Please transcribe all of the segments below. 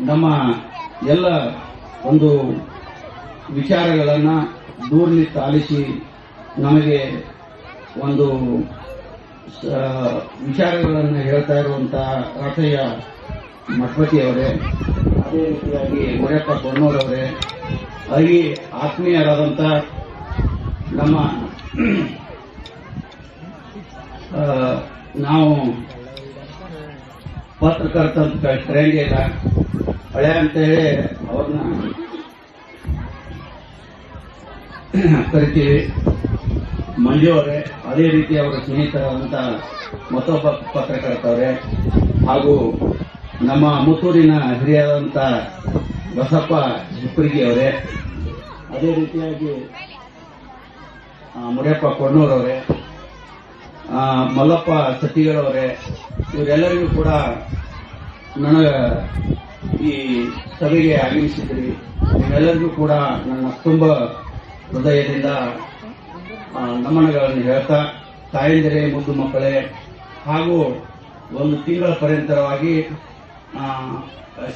ನಮ್ಮ ಎಲ್ಲ ಒಂದು ವಿಚಾರಗಳನ್ನು ದೂರನಿಟ್ಟು ಆಲಿಸಿ ನಮಗೆ ಒಂದು ವಿಚಾರಗಳನ್ನು ಹೇಳ್ತಾ ಇರುವಂತಹ ರಾಥಯ್ಯ ಮಠಪತಿಯವರೇ, ಅದೇ ರೀತಿಯಾಗಿ ಮುರಿಯಪ್ಪ ಕೊಣ್ಣೂರವರೇ, ಹಾಗೆ ಆತ್ಮೀಯರಾದಂಥ ನಮ್ಮ ನಾವು ಪತ್ರಕರ್ತ ಅಂತ ಕರೆಯಂಗಿಲ್ಲ, ಹಳೆ ಅಂತೇಳಿ ಅವ್ರನ್ನ ಕರಿತೀವಿ. ಮಂಜು ಅವರೇ, ಅದೇ ರೀತಿ ಅವರ ಸ್ನೇಹಿತರಾದಂಥ ಮತ್ತೊಬ್ಬ ಪತ್ರಕರ್ತವರೇ, ಹಾಗೂ ನಮ್ಮ ಮುತ್ತೂರಿನ ಹಿರಿಯರಾದಂಥ ಬಸಪ್ಪ ಹಿಪ್ಪರಿಗಿ ಅವರೇ, ಅದೇ ರೀತಿಯಾಗಿ ಮುರಿಯಪ್ಪ ಕೊಣ್ಣೂರವರೇ, ಮಲ್ಲಪ್ಪ ಸತ್ತಿಗಳವರೇ, ಇವರೆಲ್ಲರಿಗೂ ಕೂಡ ನನಗೆ ಈ ಸಭೆಗೆ ಆಗಮಿಸಿದ್ರಿ. ನಿಮ್ಮೆಲ್ಲರಿಗೂ ಕೂಡ ನನ್ನ ತುಂಬ ಹೃದಯದಿಂದ ನಮನಗಳನ್ನು ಹೇಳ್ತಾ, ತಾಯಂದಿರೇ, ಮುದ್ದು ಮಕ್ಕಳೇ, ಹಾಗೂ ಒಂದು ತಿಂಗಳ ಪರ್ಯಂತರವಾಗಿ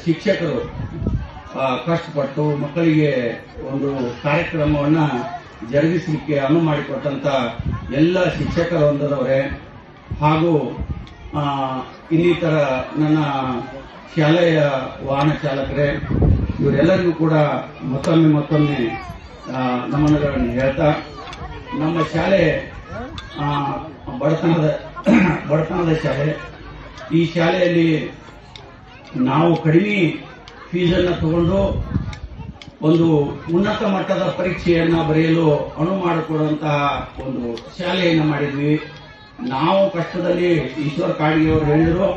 ಶಿಕ್ಷಕರು ಕಷ್ಟಪಟ್ಟು ಮಕ್ಕಳಿಗೆ ಒಂದು ಕಾರ್ಯಕ್ರಮವನ್ನು ಜರುಗಿಸಲಿಕ್ಕೆ ಅನುವು ಮಾಡಿಕೊಟ್ಟಂತ ಎಲ್ಲ ಶಿಕ್ಷಕರ ವೃಂದದವರೇ, ಹಾಗೂ ಇನ್ನಿತರ ನನ್ನ ಶಾಲೆಯ ವಾಹನ ಚಾಲಕರೇ, ಇವರೆಲ್ಲರಿಗೂ ಕೂಡ ಮತ್ತೊಮ್ಮೆ ನಮನಗಳನ್ನು ಹೇಳ್ತಾ, ನಮ್ಮ ಶಾಲೆ ಬಡತನದ ಶಾಲೆ. ಈ ಶಾಲೆಯಲ್ಲಿ ನಾವು ಕಡಿಮೆ ಫೀಸನ್ನು ತಗೊಂಡು ಒಂದು ಉನ್ನತ ಮಟ್ಟದ ಪರೀಕ್ಷೆಯನ್ನು ಬರೆಯಲು ಅನುವು ಮಾಡಿಕೊಡುವಂತಹ ಒಂದು ಶಾಲೆಯನ್ನು ಮಾಡಿದ್ವಿ. ನಾವು ಕಷ್ಟದಲ್ಲಿ, ಈಶ್ವರ ಕಾಡಿಗೆಯವರು ಹೇಳಿದರು,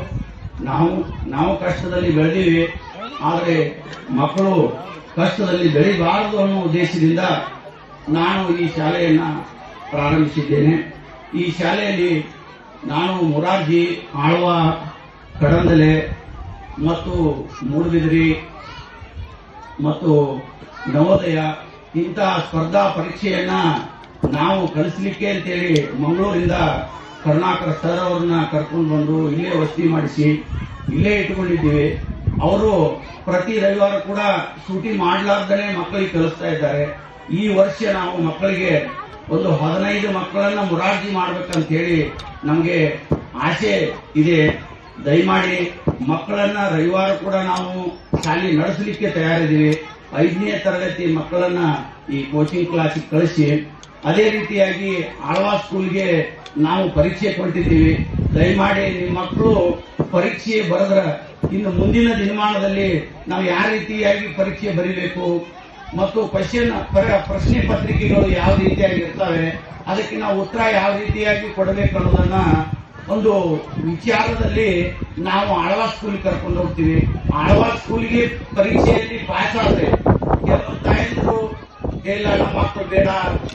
ನಾವು ಕಷ್ಟದಲ್ಲಿ ಬೆಳೆದೀವಿ, ಆದರೆ ಮಕ್ಕಳು ಕಷ್ಟದಲ್ಲಿ ಬೆಳಿಬಾರದು ಅನ್ನೋ ಉದ್ದೇಶದಿಂದ ನಾನು ಈ ಶಾಲೆಯನ್ನು ಪ್ರಾರಂಭಿಸಿದ್ದೇನೆ. ಈ ಶಾಲೆಯಲ್ಲಿ ನಾನು ಮುರಾರ್ಜಿ, ಆಳ್ವ, ಕಡಂದಲೆ ಮತ್ತು ಮೂಡುಬಿದಿರೆ ಮತ್ತು ನವೋದಯ ಇಂತಹ ಸ್ಪರ್ಧಾ ಪರೀಕ್ಷೆಯನ್ನ ನಾವು ಕಲಿಸಲಿಕ್ಕೆ ಅಂತೇಳಿ ಮಂಗಳೂರಿಂದ ಕರುಣಾಕರ ಸರ್ ಅವ್ರನ್ನ ಕರ್ಕೊಂಡು ಬಂದು ಇಲ್ಲೇ ವಸತಿ ಮಾಡಿಸಿ ಇಲ್ಲೇ ಇಟ್ಟುಕೊಂಡಿದ್ದೀವಿ. ಅವರು ಪ್ರತಿ ರವಿವಾರ ಕೂಡ ಸೂಟಿ ಮಾಡಲಾರ್ದೇ ಮಕ್ಕಳಿಗೆ ಕಲಿಸ್ತಾ ಇದ್ದಾರೆ. ಈ ವರ್ಷ ನಾವು ಮಕ್ಕಳಿಗೆ ಒಂದು 15 ಮಕ್ಕಳನ್ನ ಮುರಾರ್ಜಿ ಮಾಡ್ಬೇಕಂತ ಹೇಳಿ ನಮಗೆ ಆಸೆ ಇದೆ. ದಯಮಾಡಿ ಮಕ್ಕಳನ್ನ ರವಿವಾರ ಕೂಡ ನಾವು ಶಾಲೆ ನಡೆಸಲಿಕ್ಕೆ ತಯಾರಿದ್ದೀವಿ. 5ನೇ ತರಗತಿ ಮಕ್ಕಳನ್ನ ಈ ಕೋಚಿಂಗ್ ಕ್ಲಾಸಿಗೆ ಕಳಿಸಿ, ಅದೇ ರೀತಿಯಾಗಿ ಆಳ್ವಾ ಸ್ಕೂಲ್ಗೆ ನಾವು ಪರೀಕ್ಷೆ ಕೊಟ್ಟಿದ್ದೀವಿ. ದಯಮಾಡಿ ನಿಮ್ಮ ಮಕ್ಕಳು ಪರೀಕ್ಷೆ ಬರೆದ್ರ ಇನ್ನು ಮುಂದಿನ ದಿನಮಾನದಲ್ಲಿ ನಾವು ಯಾವ ರೀತಿಯಾಗಿ ಪರೀಕ್ಷೆ ಬರೀಬೇಕು ಮತ್ತು ಪ್ರಶ್ನೆ ಪತ್ರಿಕೆಗಳು ಯಾವ ರೀತಿಯಾಗಿ ಇರ್ತವೆ, ಅದಕ್ಕೆ ನಾವು ಉತ್ತರ ಯಾವ ರೀತಿಯಾಗಿ ಕೊಡಬೇಕು ಅನ್ನೋದನ್ನ ಒಂದು ವಿಚಾರದಲ್ಲಿ ನಾವು ಆಳ್ವಾ ಸ್ಕೂಲ್ ಕರ್ಕೊಂಡು ಹೋಗ್ತೀವಿ. ಆಳ್ವಾ ಸ್ಕೂಲ್ಗೆ ಪರೀಕ್ಷೆಯಲ್ಲಿ ಪಾಸ್ ಆದರೆ ಕೆಲವು ತಾಯಂದಿರು ಇಲ್ಲ, ನಮ್ಮ ಮಕ್ಕಳು ಬೇಡ,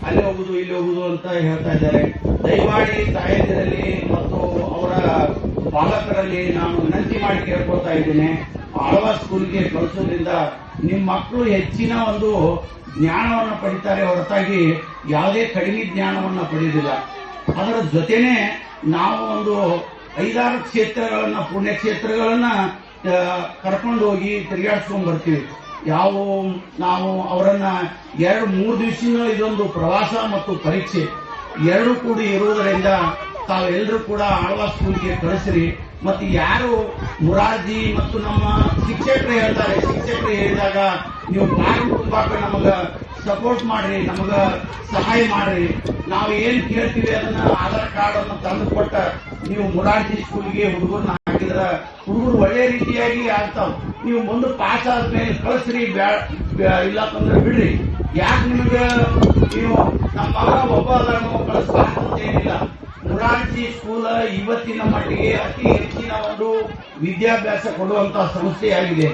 ಅಲ್ಲಿ ಹೋಗುದು ಇಲ್ಲಿ ಹೋಗುದು ಅಂತ ಹೇಳ್ತಾ ಇದ್ದಾರೆ. ದಯಮಾಡಿ ತಾಯಂದಿರಲ್ಲಿ ಮತ್ತು ಅವರ ಪಾಲಕರಲ್ಲಿ ನಾನು ವಿನಂತಿ ಮಾಡಿ ಕೇಳ್ಕೊಳ್ತಾ ಇದ್ದೇನೆ, ಆಳ್ವಾ ಸ್ಕೂಲ್ಗೆ ಕಳಿಸೋದ್ರಿಂದ ನಿಮ್ಮ ಮಕ್ಕಳು ಹೆಚ್ಚಿನ ಒಂದು ಜ್ಞಾನವನ್ನು ಪಡಿತಾರೆ ಹೊರತಾಗಿ ಯಾವುದೇ ಕಡಿಮೆ ಜ್ಞಾನವನ್ನು ಪಡೆಯುವುದಿಲ್ಲ. ಅದರ ಜೊತೆನೆ ನಾವು ಒಂದು 5-6 ಕ್ಷೇತ್ರಗಳನ್ನ, ಪುಣ್ಯಕ್ಷೇತ್ರಗಳನ್ನ ಕರ್ಕೊಂಡು ಹೋಗಿ ತಿರುಗಾಡಿಸ್ಕೊಂಡು ಬರ್ತೀವಿ. ನಾವು ಅವರನ್ನ 2-3 ದಿವಸ ಇದೊಂದು ಪ್ರವಾಸ ಮತ್ತು ಪರೀಕ್ಷೆ ಎರಡೂ ಕೂಡಿ ಇರುವುದರಿಂದ ತಾವೆಲ್ಲರೂ ಕೂಡ ಆಳ್ವಾ ಸ್ಕೂಲ್ಗೆ ಕಳಿಸ್ರಿ. ಮತ್ತು ಯಾರು ಮುರಾರ್ಜಿ ಮತ್ತು ನಮ್ಮ ಶಿಕ್ಷಕರು ಹೇಳ್ತಾರೆ, ಶಿಕ್ಷಕರು ಹೇಳಿದಾಗ ನೀವು ಫಾರ್ಮ್ ತುಂಬಾಕ ನಮಗ ಸಪೋರ್ಟ್ ಮಾಡ್ರಿ, ನಮಗ ಸಹಾಯ ಮಾಡ್ರಿ. ನಾವು ಏನ್ ಕೇಳ್ತೀವಿ ಅದನ್ನ ಆಧಾರ್ ಕಾರ್ಡ್ ಅನ್ನು ತಂದು ಕೊಟ್ಟ ನೀವು ಮುರಾರ್ಜಿ ಸ್ಕೂಲ್ಗೆ ಹುಡುಗರನ್ನ ಹಾಕಿದ್ರ ಹುಡುಗರು ಒಳ್ಳೆ ರೀತಿಯಾಗಿ ಆಗ್ತಾವ. ನೀವು ಮುಂದೆ ಪಾಸ್ ಆದ್ಮೇಲೆ ಕಳಿಸ್ರಿ, ಇಲ್ಲಂದ್ರೆ ಬಿಡ್ರಿ. ಯಾಕೆ ನಿಮಗೆ ನೀವು ನಮ್ಮ ಮಗ ಒಬ್ಬ ಕಳಿಸ್ಬೇಕಂತೇನಿಲ್ಲ. ಮುರಾರ್ಜಿ ಸ್ಕೂಲ್ ಇವತ್ತಿನ ಮಟ್ಟಿಗೆ ಅತಿ ಹೆಚ್ಚಿನ ಒಂದು ವಿದ್ಯಾಭ್ಯಾಸ ಕೊಡುವಂತಹ ಸಂಸ್ಥೆಯಾಗಿದೆ.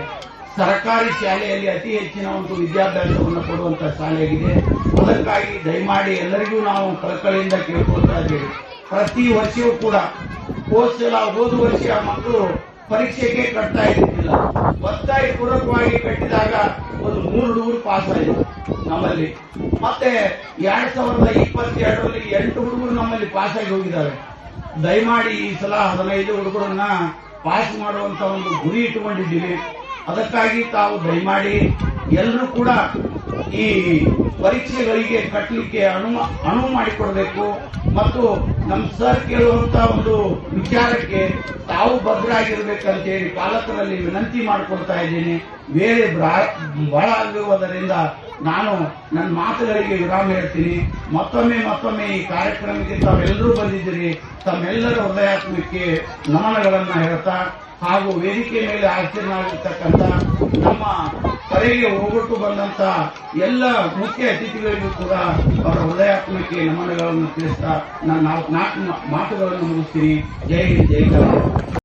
ಸರ್ಕಾರಿ ಶಾಲೆಯಲ್ಲಿ ಅತಿ ಹೆಚ್ಚಿನ ಒಂದು ವಿದ್ಯಾಭ್ಯಾಸವನ್ನು ಕೊಡುವಂತಹ ಶಾಲೆಯಾಗಿದೆ. ಅದಕ್ಕಾಗಿ ದಯಮಾಡಿ ಎಲ್ಲರಿಗೂ ನಾವು ಕಳಕಳಿಯಿಂದ ಕೇಳ್ಕೊಳ್ತಾ ಇದ್ದೇವೆ. ಪ್ರತಿ ವರ್ಷವೂ ಕೂಡ ಹೋದ ವರ್ಷ ಮಕ್ಕಳು ಪರೀಕ್ಷೆಗೆ ಕಟ್ತಾ ಇದ್ದಿಲ್ಲ, ಒತ್ತಾಯ ಪೂರ್ವಕವಾಗಿ ಕಟ್ಟಿದಾಗ ಒಂದು 3 ಹುಡುಗರು ಪಾಸ್ ಆಯಿತು ನಮ್ಮಲ್ಲಿ. ಮತ್ತೆ 2022ರಲ್ಲಿ 8 ಹುಡುಗರು ನಮ್ಮಲ್ಲಿ ಪಾಸ್ ಆಗಿ ಹೋಗಿದ್ದಾರೆ. ದಯಮಾಡಿ ಈ ಸಲ 15 ಹುಡುಗರನ್ನ ಪಾಸ್ ಮಾಡುವಂತ ಒಂದು ಗುರಿ ಇಟ್ಟುಕೊಂಡಿದ್ದೀವಿ. ಅದಕ್ಕಾಗಿ ತಾವು ದಯಮಾಡಿ ಎಲ್ಲರೂ ಕೂಡ ಈ ಪರೀಕ್ಷೆಗಳಿಗೆ ಕಟ್ಟಲಿಕ್ಕೆ ಅನುವು ಮಾಡಿಕೊಡ್ಬೇಕು ಮತ್ತು ನಮ್ಮ ಸರ್ ಕೇಳುವಂತ ಒಂದು ವಿಚಾರಕ್ಕೆ ತಾವು ಬದ್ಧರಾಗಿರ್ಬೇಕಂತೇಳಿ ಪಾಲಕರಲ್ಲಿ ವಿನಂತಿ ಮಾಡಿಕೊಡ್ತಾ ಇದ್ದೀನಿ. ಬೇರೆ ಬಹಳ ಆಗಿರುವುದರಿಂದ ನಾನು ನನ್ನ ಮಾತುಗಳಿಗೆ ವಿರಾಮ ಹೇಳ್ತೀನಿ. ಮತ್ತೊಮ್ಮೆ ಈ ಕಾರ್ಯಕ್ರಮಕ್ಕೆ ತಾವೆಲ್ಲರೂ ಬಂದಿದ್ದೀರಿ. ತಮ್ಮೆಲ್ಲರ ಹೃದಯಾತ್ಮಕ್ಕೆ ನಮನಗಳನ್ನ ಹೇಳ್ತಾ ಹಾಗೂ ವೇದಿಕೆ ಮೇಲೆ ಆಸೀನರಾಗಿರ್ತಕ್ಕಂಥ ನಮ್ಮ ಕರೆಗೆ ಹೋಗೊಟ್ಟು ಬಂದಂತ ಎಲ್ಲ ಮುಖ್ಯ ಅತಿಥಿಗಳಿಗೂ ಕೂಡ ಅವರ ಹೃದಯಾತ್ಮಕ್ಕೆ ನಮನಗಳನ್ನು ತಿಳಿಸ್ತಾ ನಾನು 4 ಮಾತುಗಳನ್ನು ಮುಗಿಸ್ತೀನಿ. ಜೈ ಹಿಂದ್, ಜೈ ಕರ್ನಾಟಕ.